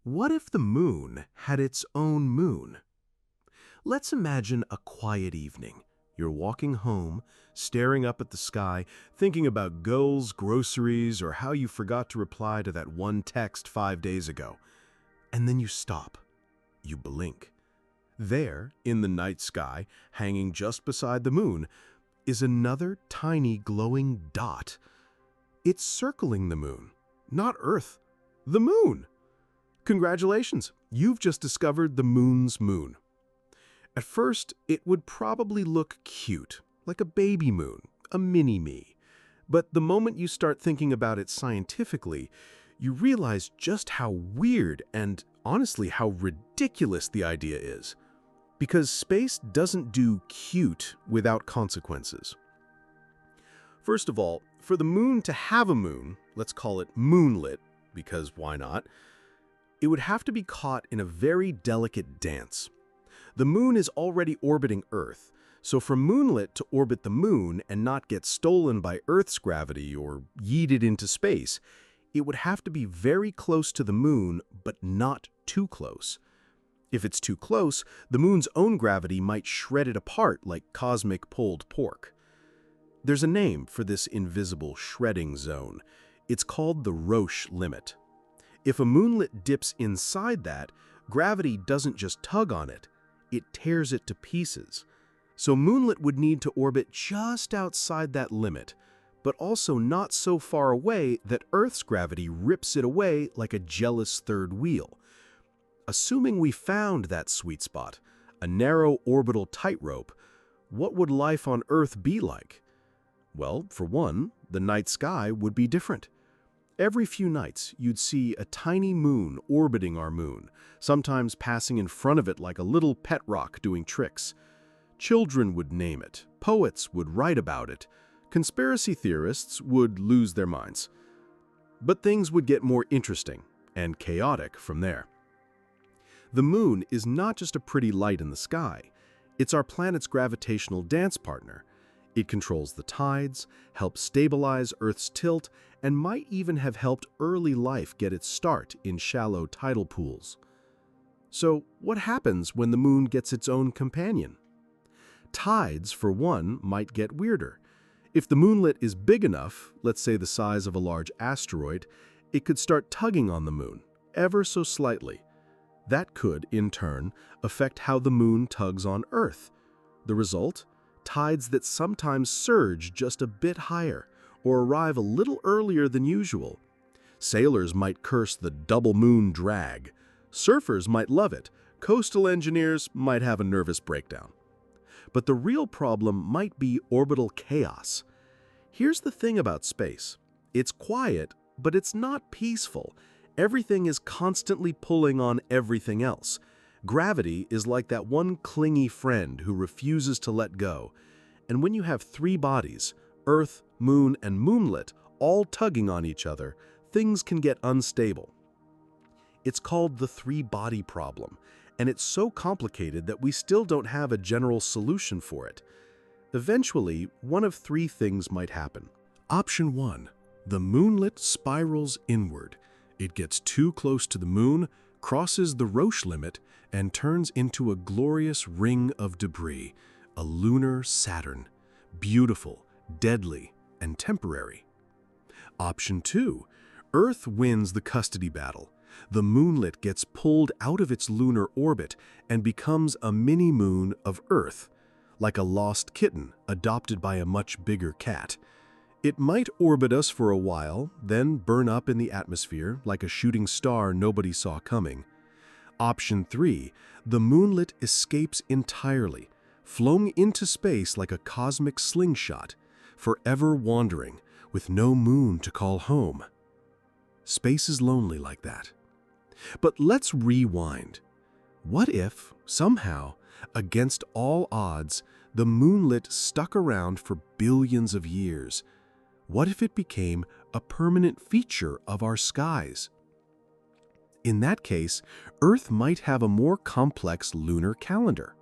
What if the moon had its own moon? Let's imagine a quiet evening. You're walking home, staring up at the sky, thinking about goals, groceries, or how you forgot to reply to that one text 5 days ago. And then you stop. You blink. There, in the night sky, hanging just beside the moon, is another tiny glowing dot. It's circling the moon, not Earth, the moon. Congratulations, you've just discovered the moon's moon. At first, it would probably look cute, like a baby moon, a mini-me. But the moment you start thinking about it scientifically, you realize just how weird and, honestly, how ridiculous the idea is. Because space doesn't do cute without consequences. First of all, for the moon to have a moon, let's call it moonlit, because why not? It would have to be caught in a very delicate dance. The moon is already orbiting Earth, so for Moonlet to orbit the moon and not get stolen by Earth's gravity or yeeted into space, it would have to be very close to the moon, but not too close. If it's too close, the moon's own gravity might shred it apart like cosmic pulled pork. There's a name for this invisible shredding zone. It's called the Roche limit. If a moonlet dips inside that, gravity doesn't just tug on it, it tears it to pieces. So Moonlet would need to orbit just outside that limit, but also not so far away that Earth's gravity rips it away like a jealous third wheel. Assuming we found that sweet spot, a narrow orbital tightrope, what would life on Earth be like? Well, for one, the night sky would be different. Every few nights, you'd see a tiny moon orbiting our moon, sometimes passing in front of it like a little pet rock doing tricks. Children would name it, poets would write about it, conspiracy theorists would lose their minds. But things would get more interesting and chaotic from there. The moon is not just a pretty light in the sky, it's our planet's gravitational dance partner. It controls the tides, helps stabilize Earth's tilt, and might even have helped early life get its start in shallow tidal pools. So, what happens when the moon gets its own companion? Tides, for one, might get weirder. If the moonlet is big enough, let's say the size of a large asteroid, it could start tugging on the moon, ever so slightly. That could, in turn, affect how the moon tugs on Earth. The result? Tides that sometimes surge just a bit higher or arrive a little earlier than usual. Sailors might curse the double moon drag. Surfers might love it. Coastal engineers might have a nervous breakdown. But the real problem might be orbital chaos. Here's the thing about space. It's quiet, but it's not peaceful. Everything is constantly pulling on everything else. Gravity is like that one clingy friend who refuses to let go. And when you have three bodies, Earth, Moon, and Moonlet, all tugging on each other, things can get unstable. It's called the three-body problem, and it's so complicated that we still don't have a general solution for it. Eventually, one of three things might happen. Option 1. The moonlet spirals inward. It gets too close to the moon, crosses the Roche limit, and turns into a glorious ring of debris, a lunar Saturn, beautiful, deadly, and temporary. Option 2. Earth wins the custody battle. The moonlet gets pulled out of its lunar orbit and becomes a mini-moon of Earth, like a lost kitten adopted by a much bigger cat. It might orbit us for a while, then burn up in the atmosphere like a shooting star nobody saw coming. Option 3. The moonlet escapes entirely, flown into space like a cosmic slingshot, forever wandering, with no moon to call home. Space is lonely like that. But let's rewind. What if, somehow, against all odds, the moonlet stuck around for billions of years? What if it became a permanent feature of our skies? In that case, Earth might have a more complex lunar calendar.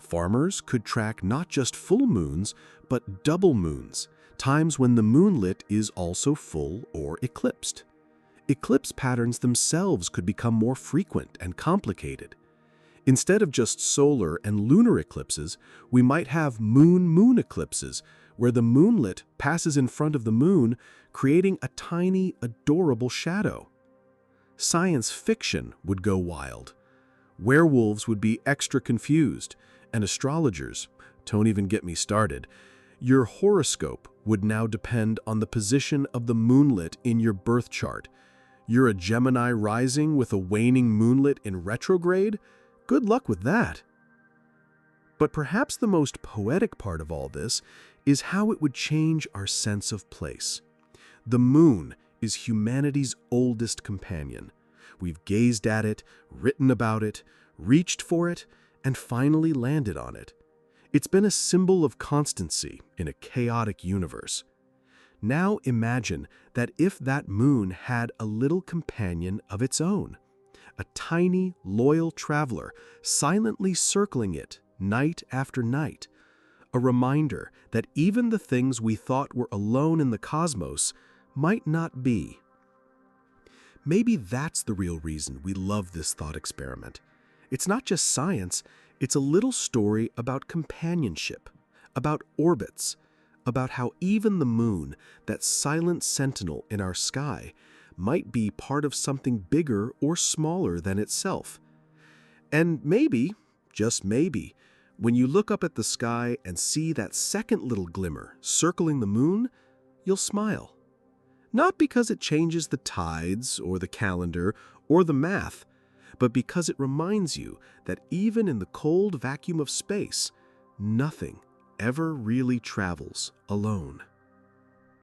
Farmers could track not just full moons, but double moons, times when the moonlet is also full or eclipsed. eclipse patterns themselves could become more frequent and complicated. Instead of just solar and lunar eclipses, we might have moon-moon eclipses, where the moonlet passes in front of the moon, creating a tiny, adorable shadow. Science fiction would go wild. Werewolves would be extra confused, and astrologers, don't even get me started, your horoscope would now depend on the position of the moonlet in your birth chart. You're a Gemini rising with a waning moonlet in retrograde? Good luck with that. But perhaps the most poetic part of all this is how it would change our sense of place. The moon is humanity's oldest companion. We've gazed at it, written about it, reached for it, and finally landed on it. It's been a symbol of constancy in a chaotic universe. Now imagine that if that moon had a little companion of its own, a tiny, loyal traveler silently circling it night after night, a reminder that even the things we thought were alone in the cosmos might not be. Maybe that's the real reason we love this thought experiment. It's not just science, it's a little story about companionship, about orbits, about how even the moon, that silent sentinel in our sky, might be part of something bigger or smaller than itself. And maybe, just maybe, when you look up at the sky and see that second little glimmer circling the moon, you'll smile. Not because it changes the tides or the calendar or the math, but because it reminds you that even in the cold vacuum of space, nothing ever really travels alone.